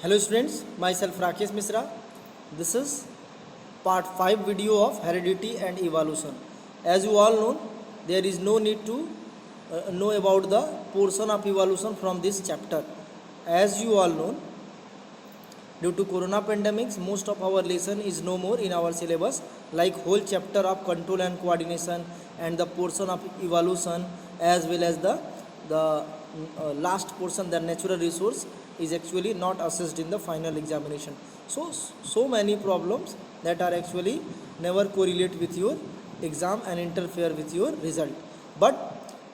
Hello students, myself Rakesh Misra. This is part 5 video of heredity and evolution. As you all know, there is no need to know about the portion of evolution from this chapter. As you all know, due to corona pandemics, most of our lesson is no more in our syllabus, like whole chapter of control and coordination and the portion of evolution, as well as the last portion, the natural resource, is actually not assessed in the final examination. So many problems that are actually never correlate with your exam and interfere with your result. But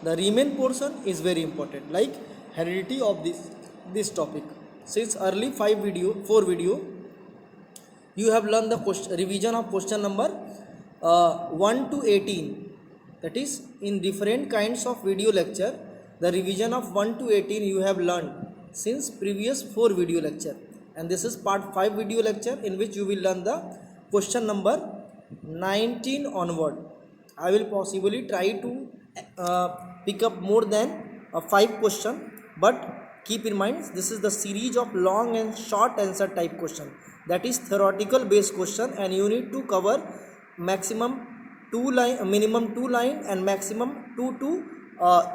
the remain portion is very important, like heredity of this topic. Since early 4 video, you have learned the revision of question number 1 to 18. That is, in different kinds of video lecture, the revision of 1 to 18 you have learned since previous 4 video lecture, and this is part 5 video lecture in which you will learn the question number 19 onward. I will possibly try to pick up more than 5 question, but keep in mind this is the series of long and short answer type question, that is theoretical based question, and you need to cover maximum 2 line and maximum 2 to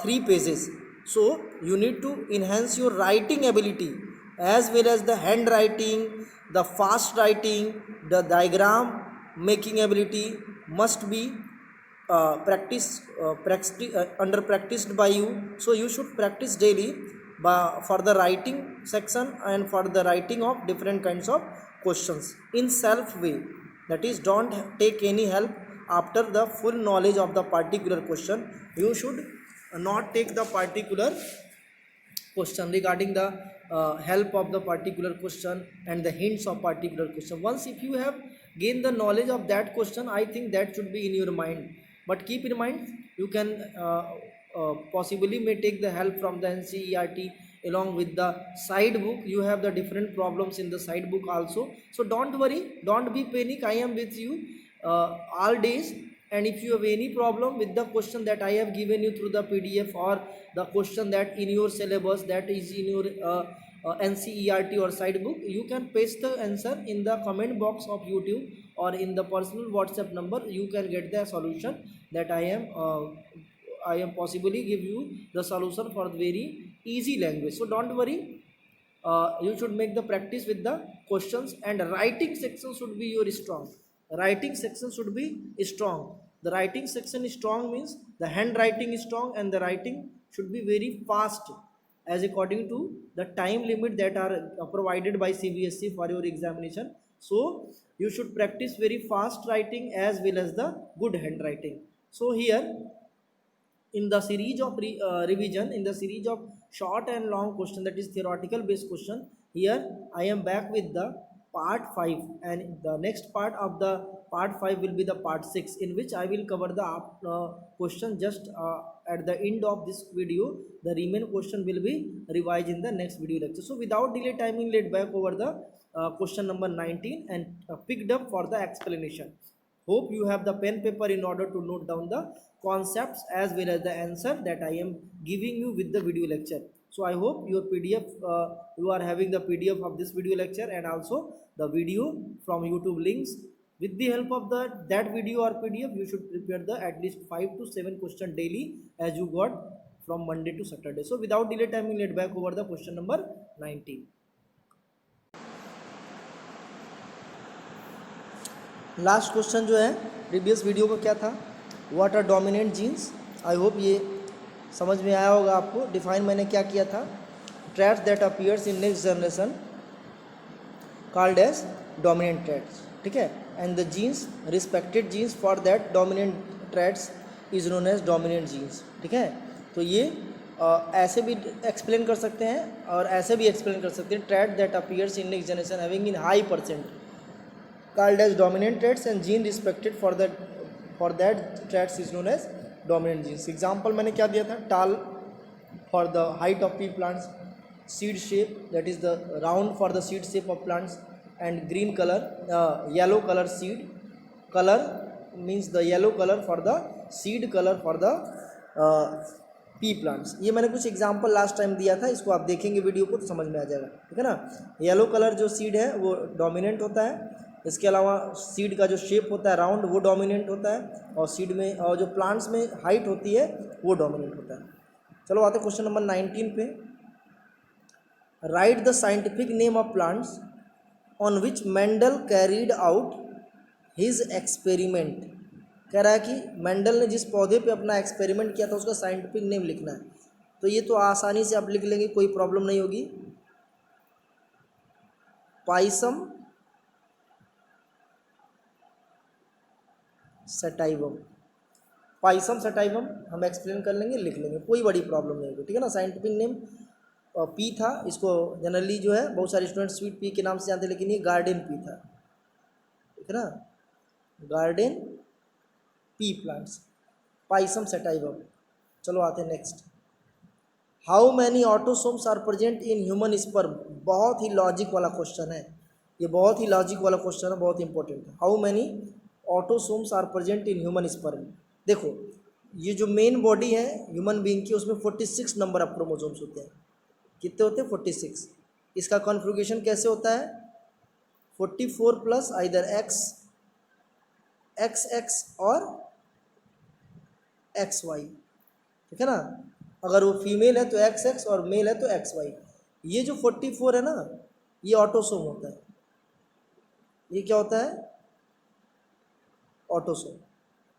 3 pages. So you need to enhance your writing ability as well as the handwriting, the fast writing, the diagram making ability must be practiced by you. So you should practice daily for the writing section and for the writing of different kinds of questions in self way. That is, don't take any help after the full knowledge of the particular question. You should not take the particular question regarding the help of the particular question and the hints of particular question. Once if you have gained the knowledge of that question, I think that should be in your mind. But keep in mind, you can possibly may take the help from the NCERT along with the side book. You have the different problems in the side book also. So don't worry, don't be panic. I am with you all days. And if you have any problem with the question that I have given you through the PDF, or the question that in your syllabus that is in your NCERT or side book, you can paste the answer in the comment box of YouTube or in the personal WhatsApp number. You can get the solution that I am possibly give you the solution for very easy language. So don't worry, you should make the practice with the questions, and writing section should be your strong. Writing section should be strong. The writing section is strong means the handwriting is strong, and the writing should be very fast as according to the time limit that are provided by CBSE for your examination. So you should practice very fast writing as well as the good handwriting. So here, in the series of revision, in the series of short and long question, that is theoretical based question, here I am back with the part 5, and the next part of the part 5 will be the part 6, in which I will cover the question just at the end of this video. The remaining question will be revised in the next video lecture. So without delay timing, let back over the question number 19 and picked up for the explanation. Hope you have the pen paper in order to note down the concepts as well as the answer that I am giving you with the video lecture. So I hope your PDF, you are having the PDF of this video lecture and also the video from YouTube links. With the help of that video or PDF, you should prepare the at least 5 to 7 question daily as you got from Monday to Saturday. So without delay timing, let back over the question number 19. Last question जो है previous video का क्या था, what are dominant genes. I hope ये समझ में आया होगा आपको. डिफाइन मैंने क्या किया था, traits that appears in next generation called as dominant traits. ठीक है, and the genes, respected genes for that dominant traits is known as dominant genes. ठीक है, तो ये ऐसे भी एक्सप्लेन कर सकते हैं और ऐसे भी एक्सप्लेन कर सकते हैं, trait that appears in next generation having in high percent called as dominant traits, and gene respected for that traits is known as dominant genes. Example मैंने क्या दिया था, tall for the height of pea plants, seed shape, that is the round for the seed shape of plants, and green color, yellow color seed color means the yellow color for the seed color for the P plants. ये मैंने कुछ example last time दिया था, इसको आप देखेंगे video को तो समझ में आ जाएगा, ठीक है ना। येलो कलर जो सीड है वो डोमिनेंट होता है, इसके अलावा सीड का जो शेप होता है राउंड वो डोमिनेंट होता है, और सीड में और जो प्लांट्स में हाइट होती है वो डोमिनेंट होता है। चलो आते क्वेश्चन नंबर 19 पे। Right the scientific name of plants on which Mendel carried out his experiment. कह रहा है कि मेंडल ने जिस पौधे पे अपना एक्सपेरिमेंट किया था उसका साइंटिफिक नेम लिखना है। तो ये तो आसानी से आप लिख लेंगे, कोई प्रॉब्लम नहीं होगी। पाइसम सटाइवम, पाइसम सटाइवम हम एक्सप्लेन कर लेंगे, लिख लेंगे, कोई बड़ी प्रॉब्लम नहीं होगी, ठीक है ना। साइंटिफिक नेम पी था, इसको जनरली जो है बहुत सारे स्टूडेंट स्वीट पी के नाम से जानते हैं, लेकिन ये गार्डन पी था, ठीक है ना, garden pea plants, pisum sativum. चलो आते हैं next. How many autosomes are present in human sperm. बहुत ही लॉजिक वाला क्वेश्चन है ये, बहुत ही लॉजिक वाला क्वेश्चन है, बहुत इंपॉर्टेंट है। How many autosomes are present in human sperm. देखो ये जो मेन बॉडी है ह्यूमन बीइंग की, उसमें 46 नंबर ऑफ क्रोमोसोम्स होते हैं। कितने होते हैं? 46। इसका कॉन्फ़िगरेशन कैसे होता है? 44 plus either x x x और एक्स वाई, ठीक है ना। अगर वो फीमेल है तो एक्स एक्स और मेल है तो एक्स वाई। ये जो 44 है ना, ये ऑटोसोम होता है। ये क्या होता है? ऑटोसोम।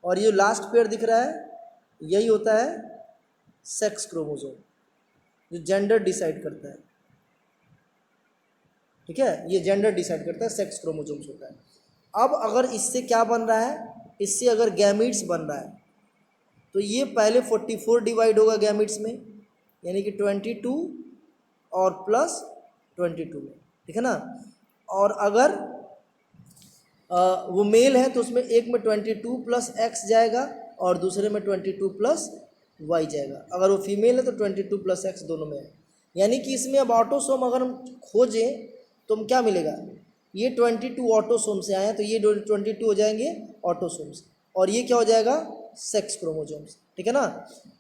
और ये लास्ट पेयर दिख रहा है, यही होता है सेक्स क्रोमोसोम, जो जेंडर डिसाइड करता है, ठीक है। ये जेंडर डिसाइड करता है, सेक्स क्रोमोसोम्स होता है। अब अगर इससे क्या बन रहा है, इससे अगर गैमीट्स बन रहा है तो ये पहले 44 डिवाइड होगा गैमिट्स में, यानी कि 22 और प्लस 22 में, ठीक है ना। और अगर वो मेल है तो उसमें एक में 22 प्लस एक्स जाएगा और दूसरे में 22 प्लस वाई जाएगा। अगर वो फीमेल है तो 22 प्लस एक्स दोनों में है। यानी कि इसमें अब ऑटोसोम अगर हम खोजें तो हम क्या मिलेगा, ये 22 ऑटोसोम से आए हैं तो ये 22 हो जाएंगे ऑटोसोम्स, और ये क्या हो जाएगा? सेक्स क्रोमोसोम्स, ठीक है ना।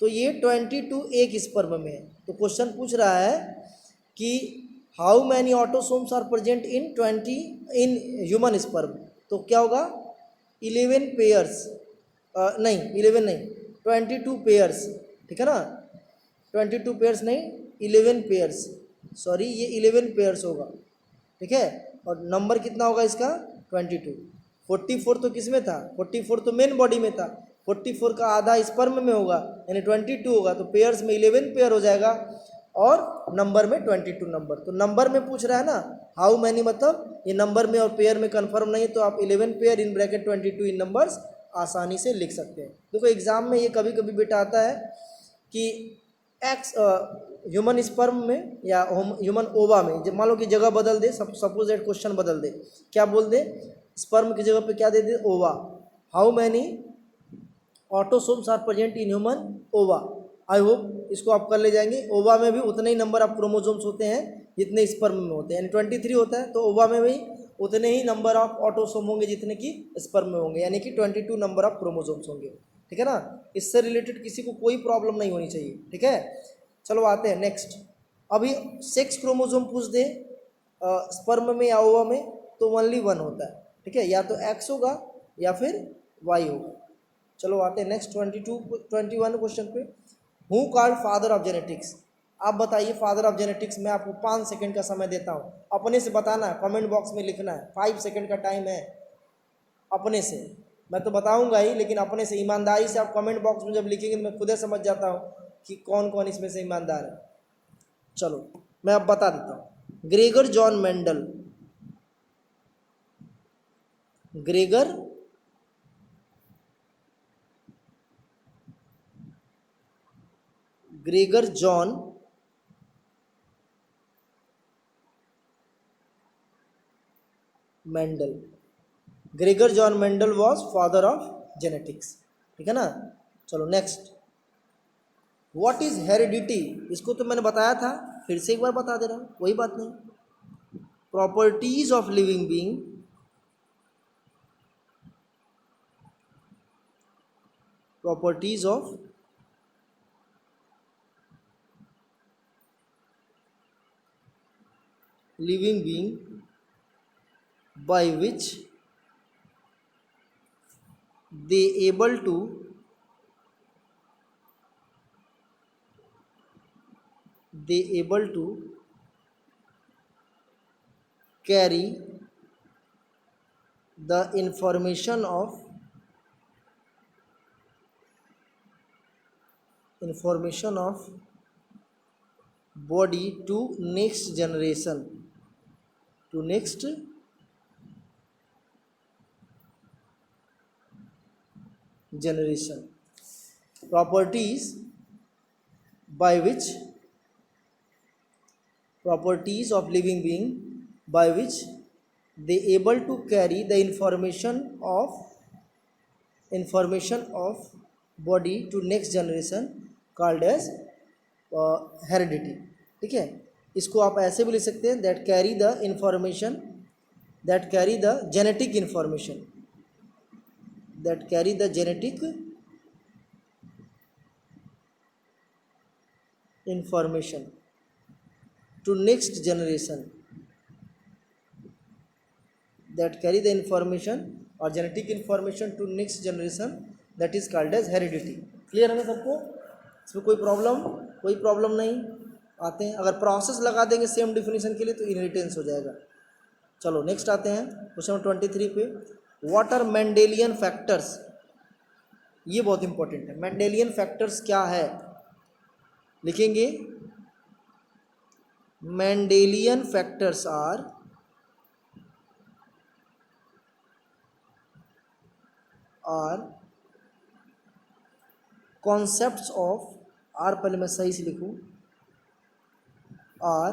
तो ये 22 एक स्पर्म में है। तो क्वेश्चन पूछ रहा है कि how many autosomes are present in 20 in human sperm. तो क्या होगा? 11 पेयर्स, नहीं 11 नहीं, 22 पेयर्स, ठीक है ना। 22 पेयर्स नहीं, 11 पेयर्स, सॉरी ये 11 पेयर्स होगा, ठीक है। और नंबर कितना होगा इसका? 22। 44 तो किस में था? 44 तो मेन बॉडी में था, 44 का आधा स्पर्म में होगा, यानी 22 होगा, तो पेयर्स में 11 पेयर हो जाएगा, और नंबर में 22 नंबर। तो नंबर में पूछ रहा है ना, हाउ मैनी, मतलब ये नंबर में और पेयर में कंफर्म नहीं है, तो आप 11 pair in bracket 22 in numbers आसानी से लिख सकते हैं। देखो एग्जाम में ये कभी कभी बेटा आता है कि एक्स ह्यूमन स्पर्म में या ह्यूमन ओवा में, जब मान लो कि जगह बदल दे, सपोज दैट क्वेश्चन बदल दे, क्या बोल दे? स्पर्म की जगह पे क्या दे दे? Ova. How many autosomes are present in human ova. I hope इसको आप कर ले जाएंगे। ओवा में भी उतने ही नंबर ऑफ क्रोमोसोम्स होते हैं जितने स्पर्म में होते हैं, यानी 23 होता है, तो ओवा में भी उतने ही नंबर ऑफ ऑटोसोम होंगे जितने कि स्पर्म में होंगे, यानी कि 22 नंबर ऑफ क्रोमोसोम्स होंगे, ठीक है ना। इससे रिलेटेड किसी को कोई प्रॉब्लम नहीं होनी चाहिए, ठीक है। चलो आते हैं नेक्स्ट। अभी सेक्स क्रोमोसोम पूछ दे स्पर्म में या ओवा में, तो ओनली वन होता है, ठीक है, या तो एक्स होगा या फिर वाई होगा। चलो आते हैं नेक्स्ट 21 क्वेश्चन पे। Who called father of genetics. आप बताइए फादर ऑफ जेनेटिक्स। मैं आपको 5 सेकंड का समय देता हूँ, अपने से बताना है, कमेंट बॉक्स में लिखना है, 5 सेकंड का टाइम है। अपने से मैं तो बताऊंगा ही, लेकिन अपने से ईमानदारी से आप कमेंट बॉक्स में जब लिखेंगे तो मैं खुद ही समझ जाता हूँ कि कौन कौन इसमें से ईमानदार है। चलो मैं अब बता देता हूँ। Gregor John Mendel, Gregor Gregor John Mendel. Gregor John Mendel was father of genetics, ठीक है ना। चलो नेक्स्ट। What is heredity. इसको तो मैंने बताया था, फिर से एक बार बता दे रहा हूँ, कोई बात नहीं। Properties of living being, properties of living being by which they able to carry the information of body to next generation. Properties by which properties of living being by which they able to carry the information of body to next generation called as heredity. ठीक है, इसको आप ऐसे भी लिख सकते हैं that carry the genetic information to next generation और genetic information to next generation that is called as heredity. Clear है ना सबको? इसमें कोई प्रॉब्लम नहीं आते हैं. अगर प्रोसेस लगा देंगे सेम डिफिनीशन के लिए तो इनहेरिटेंस हो जाएगा. चलो नेक्स्ट आते हैं क्वेश्चन नंबर 23 पे. What are Mendelian factors? ये बहुत इंपॉर्टेंट है. मेंडेलियन फैक्टर्स क्या है? लिखेंगे Mendelian factors are concepts of are, पहले मैं सही से लिखूं, आर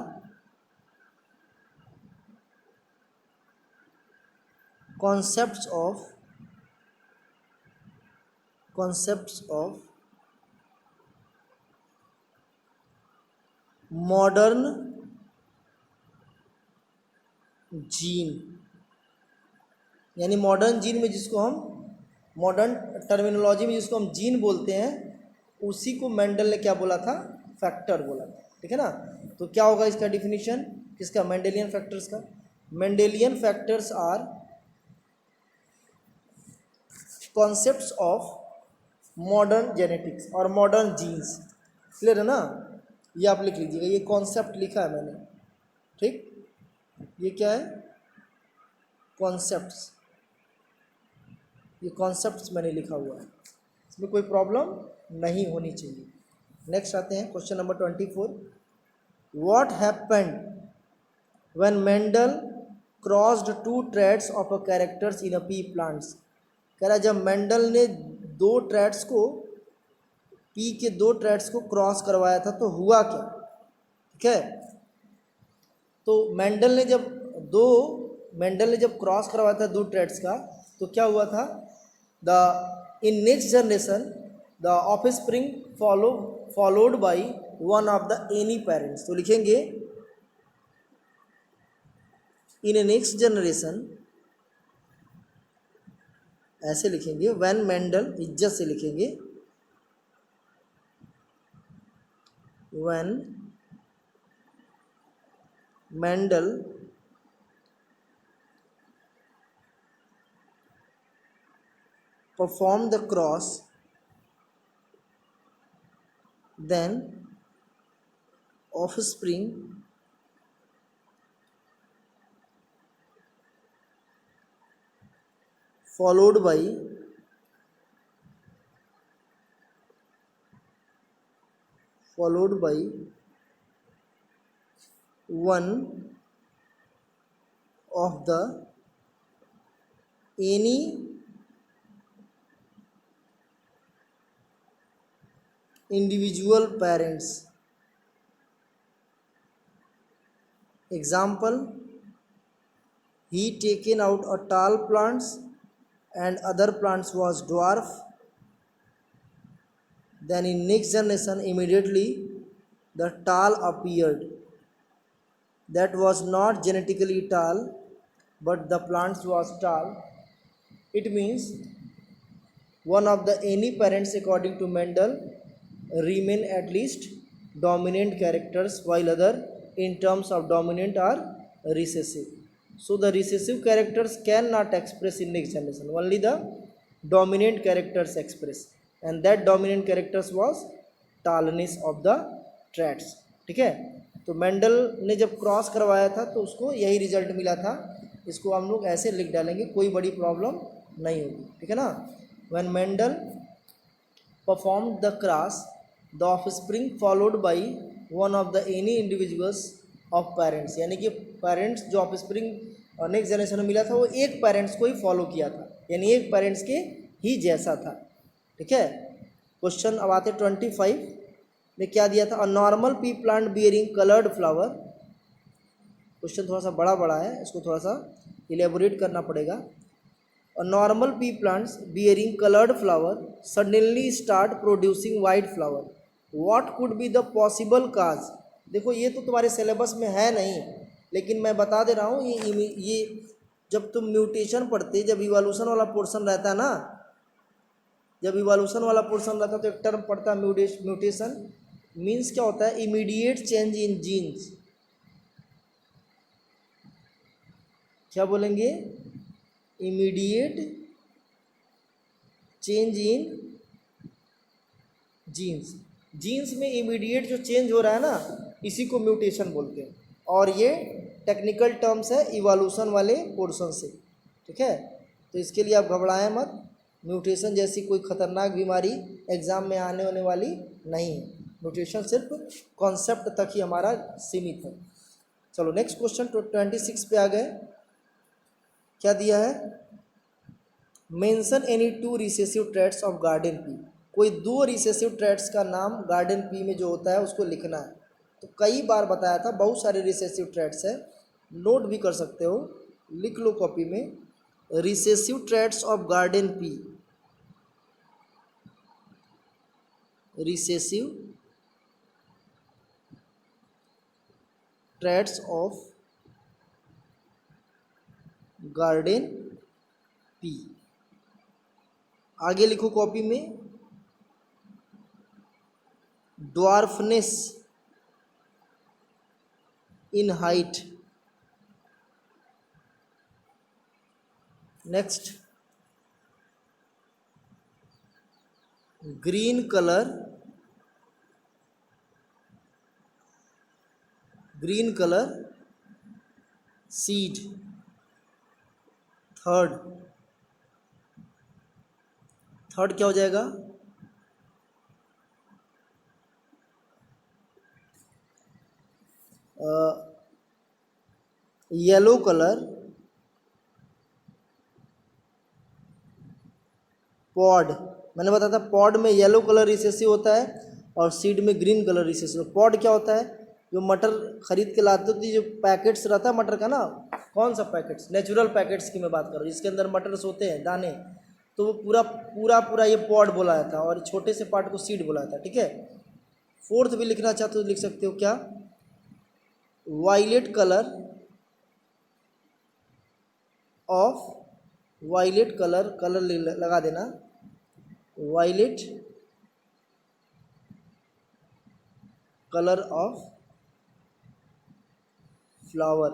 concepts of modern जीन. यानी मॉडर्न जीन में जिसको हम मॉडर्न टर्मिनोलॉजी में जिसको हम जीन बोलते हैं उसी को मेंडल ने क्या बोला था? फैक्टर बोला था. ठीक है ना? तो क्या होगा इसका डिफिनीशन किसका? मेंडेलियन फैक्टर्स का. Mendelian factors are concepts of modern genetics और मॉडर्न जीन्स. क्लियर है ना? ये आप लिख लीजिएगा, ये कॉन्सेप्ट लिखा है मैंने. ठीक, ये क्या है? कॉन्सेप्ट्स. ये कॉन्सेप्ट्स मैंने लिखा हुआ है, इसमें कोई प्रॉब्लम नहीं होनी चाहिए. नेक्स्ट आते हैं question number 24. What happened when Mendel crossed two traits of a characters in a pea plants? कह रहा है जब मेंडल ने पी के दो ट्रेड्स को क्रॉस करवाया था तो हुआ क्या? ठीक है, तो मेंडल ने जब क्रॉस करवाया था दो ट्रेड्स का तो क्या हुआ था? इन next generation the offspring followed by one of the any parents. तो लिखेंगे इन ए नेक्स्ट जनरेशन, ऐसे लिखेंगे व्हेन मेंडल, इज्जत से लिखेंगे when Mendel perform the cross, then offspring followed by one of the any individual parents. Example, he taken out a tall plants and other plants was dwarf. Then in next generation immediately the tall appeared. That was not genetically tall but the plants was tall. It means one of the any parents according to Mendel remain at least dominant characters while other in terms of dominant are recessive. So the recessive characters cannot express in next generation. Only the dominant characters express, and that dominant characters was tallness of the traits. ठीक है, तो Mendel ने जब cross करवाया था तो उसको यही रिजल्ट मिला था. इसको हम लोग ऐसे लिख डालेंगे, कोई बड़ी प्रॉब्लम नहीं होगी. ठीक है ना. When Mendel performed the cross, the offspring followed by one of the any individuals of parents. यानी कि पेरेंट्स जो ऑफस्प्रिंग नेक्स्ट जनरेशन में मिला था वो एक पेरेंट्स को ही फॉलो किया था, यानी एक पेरेंट्स के ही जैसा था. ठीक है. क्वेश्चन अब आते 25 में क्या दिया था. A normal P plant bearing coloured flower. Question थोड़ा सा बड़ा बड़ा है, इसको थोड़ा सा इलेबोरेट करना पड़ेगा. A normal pea plants bearing colored flower suddenly start producing white flower. What could be the possible cause? देखो ये तो तुम्हारे सिलेबस में है नहीं, लेकिन मैं बता दे रहा हूँ. ये जब तुम म्यूटेशन पढ़ते, जब इवोल्यूशन वाला पोर्शन रहता है ना, जब इवोल्यूशन वाला पोर्शन रहता है तो एक टर्म पढ़ता है म्यूटेशन. मीन्स क्या होता है? Immediate change in genes. क्या बोलेंगे? Immediate change in genes. Genes में इमीडिएट जो चेंज हो रहा है ना, इसी को म्यूटेशन बोलते हैं. और ये टेक्निकल टर्म्स है इवोल्यूशन वाले पोर्शन से. ठीक है, तो इसके लिए आप घबराएं मत. म्यूटेशन जैसी कोई खतरनाक बीमारी एग्जाम में आने होने वाली नहीं है. म्यूटेशन सिर्फ कॉन्सेप्ट तक ही हमारा सीमित है. चलो नेक्स्ट क्वेश्चन 26 पे आ गए. क्या दिया है? Mention any 2 recessive traits of garden pea. कोई 2 रिसेसिव ट्रेट्स का नाम गार्डन पी में जो होता है उसको लिखना है. तो कई बार बताया था, बहुत सारे रिसेसिव ट्रेट्स है, नोट भी कर सकते हो, लिख लो कॉपी में. Recessive traits of garden pea. Recessive traits of garden pea. आगे लिखो कॉपी में. Dwarfness in height. Next, green colour. Green colour seed. Third क्या हो जाएगा? Yellow colour pod. मैंने बताया था पॉड में येलो कलर रिसेसिव होता है और सीड में ग्रीन कलर रिसेसिव. पॉड क्या होता है? जो मटर खरीद के लाते थे, जो पैकेट्स रहता है मटर का ना, कौन सा पैकेट्स? नेचुरल पैकेट्स की मैं बात कर रहा हूँ, जिसके अंदर मटर्स होते हैं दाने, तो वो पूरा पूरा पूरा ये पॉड बोला जाता है, और छोटे से पार्ट को सीड बोला जाता है. ठीक है. फोर्थ भी लिखना चाहते हो तो लिख सकते हो. क्या? Violet colour of. Violet colour, colour लगा देना. Violet colour of flower.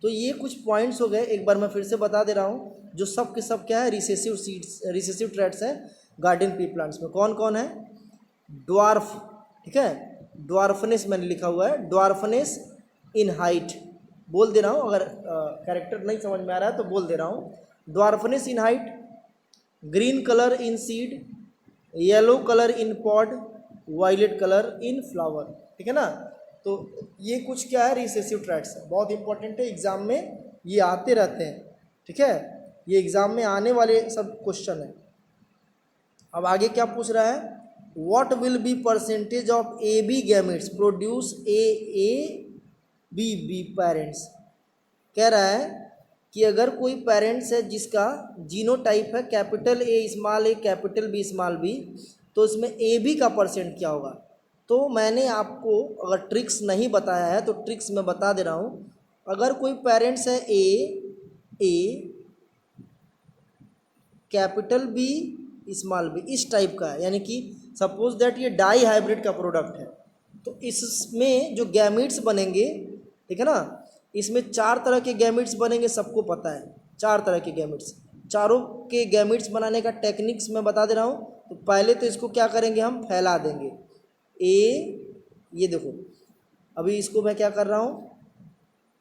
तो ये कुछ पॉइंट्स हो गए. एक बार मैं फिर से बता दे रहा हूँ, जो सब के सब क्या है? रिसेसिव सीड्स, रिसेसिव ट्रेट्स हैं गार्डन पी प्लांट्स में. कौन कौन है? ड्वार्फ. ठीक है, ड्वार्फनेस मैंने लिखा हुआ है. ड्वार्फनेस इन हाइट बोल दे रहा हूँ, अगर कैरेक्टर नहीं समझ में आ रहा है तो बोल दे रहा हूँ. Dwarfness in height, green colour in seed, yellow colour in pod, violet colour in flower. ठीक है ना. तो ये कुछ क्या है? रिसेसिव ट्रेट्स है. बहुत इंपॉर्टेंट है, एग्जाम में ये आते रहते हैं. ठीक है, ये एग्जाम में आने वाले सब क्वेश्चन है. अब आगे क्या पूछ रहा है? What will be percentage of A B gametes produce A B B parents. कह रहा है कि अगर कोई पेरेंट्स है जिसका जीनोटाइप है capital A small A capital B small B, तो इसमें ए बी का परसेंट क्या होगा. तो मैंने आपको अगर ट्रिक्स नहीं बताया है तो ट्रिक्स मैं बता दे रहा हूँ. अगर कोई पेरेंट्स है ए कैपिटल बी स्मॉल बी, इस टाइप का है, यानी कि सपोज दैट ये डाई हाइब्रिड का प्रोडक्ट है, तो इसमें जो गैमीट्स बनेंगे, ठीक है ना, इसमें 4 तरह के गैमेट्स बनेंगे, सबको पता है 4 तरह के गैमेट्स। चारों के गैमेट्स बनाने का टेक्निक्स मैं बता दे रहा हूँ। तो पहले तो इसको क्या करेंगे, हम फैला देंगे ए, ये देखो अभी इसको मैं क्या कर रहा हूँ,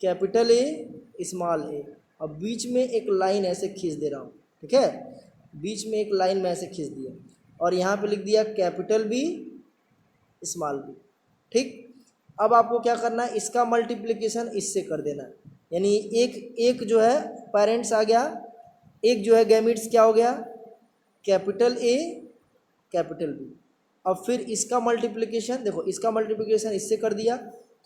कैपिटल ए स्मॉल ए, अब बीच में एक लाइन ऐसे खींच दे रहा हूँ, ठीक है, बीच में एक लाइन में ऐसे खींच दिया और यहाँ पे लिख दिया कैपिटल बी स्मॉल बी, ठीक। अब आपको क्या करना है, इसका मल्टीप्लिकेशन इससे कर देना है, यानी एक जो है पेरेंट्स आ गया, एक जो है गैमेट्स क्या हो गया, कैपिटल ए कैपिटल बी। अब फिर इसका मल्टीप्लिकेशन देखो, इसका मल्टीप्लिकेशन इससे कर दिया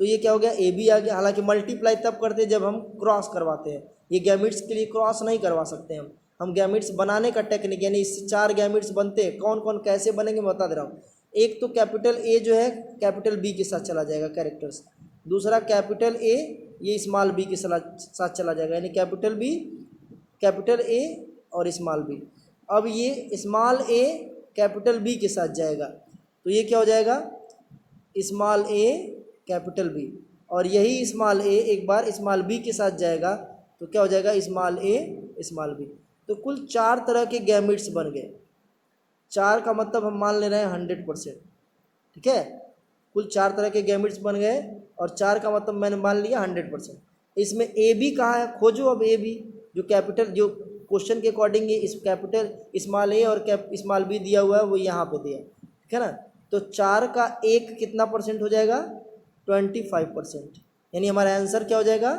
तो ये क्या हो गया, ए बी आ गया। हालांकि मल्टीप्लाई तब करते हैं जब हम क्रॉस करवाते हैं, ये गैमेट्स के लिए क्रॉस नहीं करवा सकते हम गैमेट्स बनाने का टेक्निक, यानी इससे 4 गैमेट्स बनते हैं। कौन कौन कैसे बनेंगे मैं बता दे रहा हूँ। एक तो कैपिटल ए जो है कैपिटल बी के साथ चला जाएगा कैरेक्टर्स, दूसरा कैपिटल ए ये स्मॉल बी के साथ चला जाएगा, यानी कैपिटल बी कैपिटल ए और स्मॉल बी। अब ये स्मॉल ए कैपिटल बी के साथ जाएगा तो ये क्या हो जाएगा, स्मॉल ए कैपिटल बी, और यही स्मॉल ए एक बार स्मॉल बी के साथ जाएगा तो क्या हो जाएगा, स्मॉल ए स्मॉल बी। तो कुल 4 तरह के गैमेट्स बन गए। 4 का मतलब हम मान ले रहे हैं 100%, ठीक है। कुल 4 तरह के गैमेट्स बन गए और 4 का मतलब मैंने मान लिया 100%। इसमें ए बी कहाँ है, खोजो अब ए बी, जो कैपिटल जो क्वेश्चन के अकॉर्डिंग इस कैपिटल स्मॉल ए और स्मॉल बी दिया हुआ है वो यहाँ पे दिया, ठीक है ना। तो 4 का 1 कितना परसेंट हो जाएगा, 25%, यानी हमारा आंसर क्या हो जाएगा,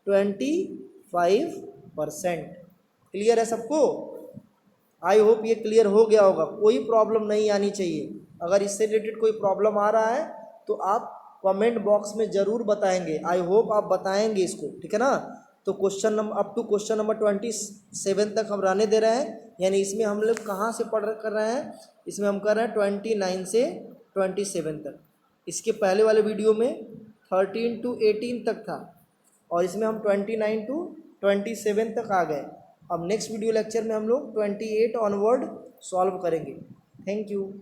25%। क्लियर है सबको? आई होप ये क्लियर हो गया होगा, कोई प्रॉब्लम नहीं आनी चाहिए। अगर इससे रिलेटेड कोई प्रॉब्लम आ रहा है तो आप कमेंट बॉक्स में ज़रूर बताएंगे, आई होप आप बताएंगे इसको, ठीक है ना। तो question number up to question number 27 तक हम रहने दे रहे हैं, यानी इसमें हम लोग कहाँ से पढ़ कर रहे हैं, इसमें हम कर रहे हैं 29 से 27 तक। इसके पहले वाले वीडियो में 13 to 18 तक था और इसमें हम 29 to 27 तक आ गए। अब नेक्स्ट वीडियो लेक्चर में हम लोग 28 ऑनवर्ड सॉल्व करेंगे। Thank you.